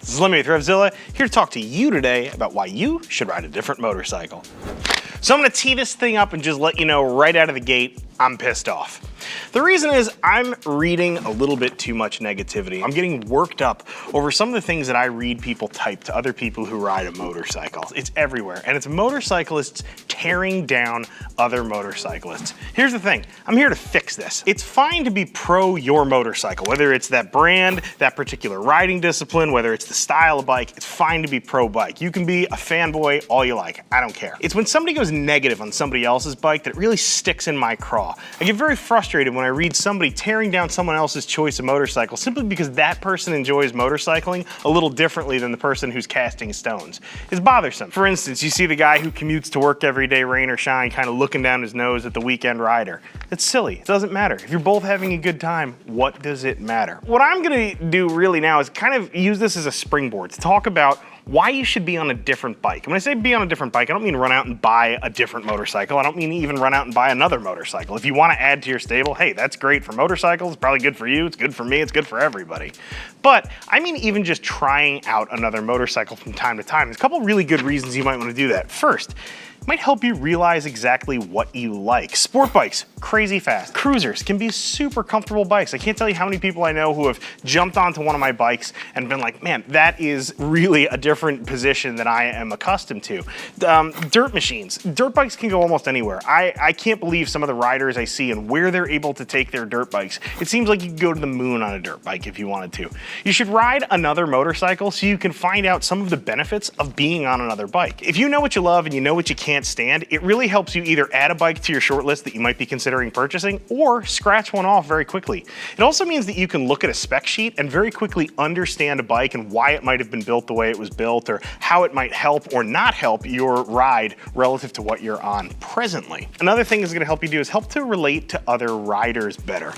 This is Lemmy with RevZilla, here to talk to you today about why you should ride a different motorcycle. So I'm going to tee this thing up and just let you know right out of the gate, I'm pissed off. The reason is I'm reading a little bit too much negativity. I'm getting worked up over some of the things that I read people type to other people who ride a motorcycle. It's everywhere, and it's motorcyclists tearing down other motorcyclists. Here's the thing, I'm here to fix this. It's fine to be pro your motorcycle, whether it's that brand, that particular riding discipline, whether it's the style of bike, it's fine to be pro bike. You can be a fanboy all you like, I don't care. It's when somebody goes negative on somebody else's bike that it really sticks in my craw. I get very frustrated when I read somebody tearing down someone else's choice of motorcycle simply because that person enjoys motorcycling a little differently than the person who's casting stones. It's bothersome. For instance, you see the guy who commutes to work every day, rain or shine, kind of looking down his nose at the weekend rider. It's silly. It doesn't matter. If you're both having a good time, what does it matter? What I'm gonna do really now is kind of use this as a springboard to talk about why you should be on a different bike. And when I say be on a different bike, I don't mean run out and buy a different motorcycle. I don't mean even run out and buy another motorcycle. If you want to add to your stable, hey, that's great for motorcycles. It's probably good for you. It's good for me. It's good for everybody. But I mean even just trying out another motorcycle from time to time. There's a couple really good reasons you might want to do that. First, it might help you realize exactly what you like. Sport bikes, crazy fast. Cruisers can be super comfortable bikes. I can't tell you how many people I know who have jumped onto one of my bikes and been like, man, that is really a different position than I am accustomed to. Dirt machines. Dirt bikes can go almost anywhere. I can't believe some of the riders I see and where they're able to take their dirt bikes. It seems like you could go to the moon on a dirt bike if you wanted to. You should ride another motorcycle so you can find out some of the benefits of being on another bike. If you know what you love and you know what you can't stand, it really helps you either add a bike to your short list that you might be considering purchasing or scratch one off very quickly. It also means that you can look at a spec sheet and very quickly understand a bike and why it might have been built the way it was built or how it might help or not help your ride relative to what you're on presently. Another thing that's going to help you do is help to relate to other riders better.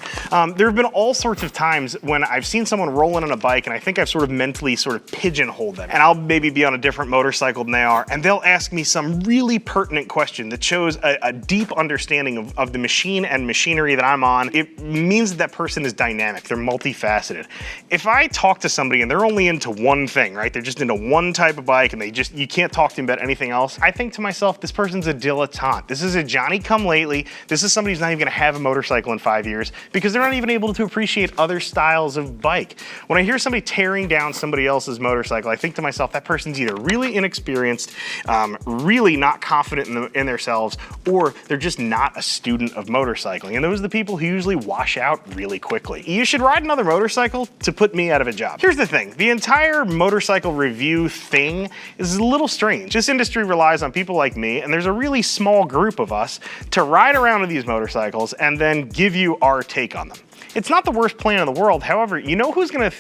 There have been all sorts of times when I've seen someone rolling on a bike and I think I've sort of mentally pigeonholed them. And I'll maybe be on a different motorcycle than they are and they'll ask me some really pertinent question that shows a deep understanding of the machine and machinery that I'm on. It means that that person is dynamic, they're multifaceted. If I talk to somebody and they're only into one thing, right, they're just into one type of bike and you can't talk to them about anything else, I think to myself, this person's a dilettante. This is a Johnny-come-lately. This is somebody who's not even gonna have a motorcycle in 5 years because they're not even able to appreciate other styles of bike. When I hear somebody tearing down somebody else's motorcycle, I think to myself, that person's either really inexperienced, really not confident in themselves, or they're just not a student of motorcycling. And those are the people who usually wash out really quickly. You should ride another motorcycle to put me out of a job. Here's the thing, the entire motorcycle review thing is a little strange. This industry relies on people like me, and there's a really small group of us to ride around with these motorcycles and then give you our take on them. It's not the worst plan in the world. However, you know who's gonna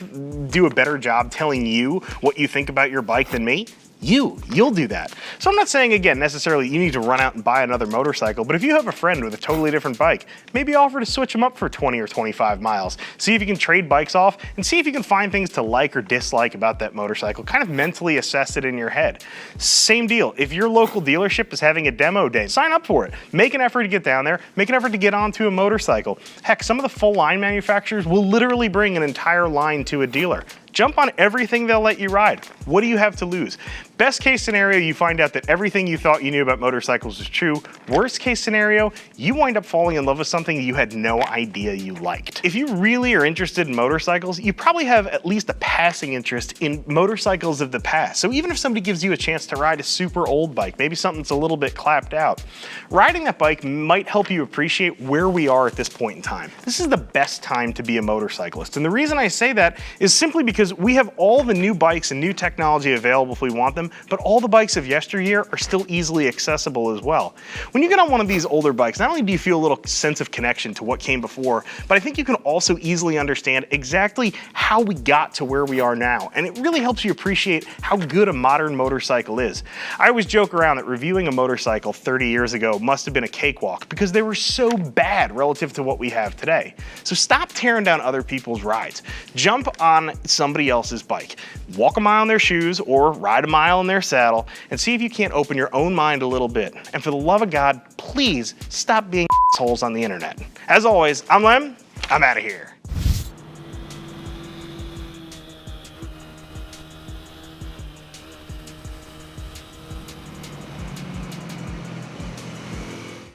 do a better job telling you what you think about your bike than me? You'll do that. So I'm not saying, again, necessarily you need to run out and buy another motorcycle, but if you have a friend with a totally different bike, maybe offer to switch them up for 20 or 25 miles. See if you can trade bikes off and see if you can find things to like or dislike about that motorcycle. Kind of mentally assess it in your head. Same deal. If your local dealership is having a demo day, sign up for it. Make an effort to get down there. Make an effort to get onto a motorcycle. Heck, some of the full line manufacturers will literally bring an entire line to a dealer. Jump on everything they'll let you ride. What do you have to lose? Best case scenario, you find out that everything you thought you knew about motorcycles is true. Worst case scenario, you wind up falling in love with something you had no idea you liked. If you really are interested in motorcycles, you probably have at least a passing interest in motorcycles of the past. So even if somebody gives you a chance to ride a super old bike, maybe something that's a little bit clapped out, riding that bike might help you appreciate where we are at this point in time. This is the best time to be a motorcyclist. And the reason I say that is simply because we have all the new bikes and new technology available if we want them, but all the bikes of yesteryear are still easily accessible as well. When you get on one of these older bikes, not only do you feel a little sense of connection to what came before, but I think you can also easily understand exactly how we got to where we are now. And it really helps you appreciate how good a modern motorcycle is. I always joke around that reviewing a motorcycle 30 years ago must have been a cakewalk because they were so bad relative to what we have today. So stop tearing down other people's rides. Jump on somebody else's bike. Walk a mile in their shoes or ride a mile in their saddle and see if you can't open your own mind a little bit. And for the love of God, please stop being assholes on the internet. As always, I'm Lem. I'm out of here.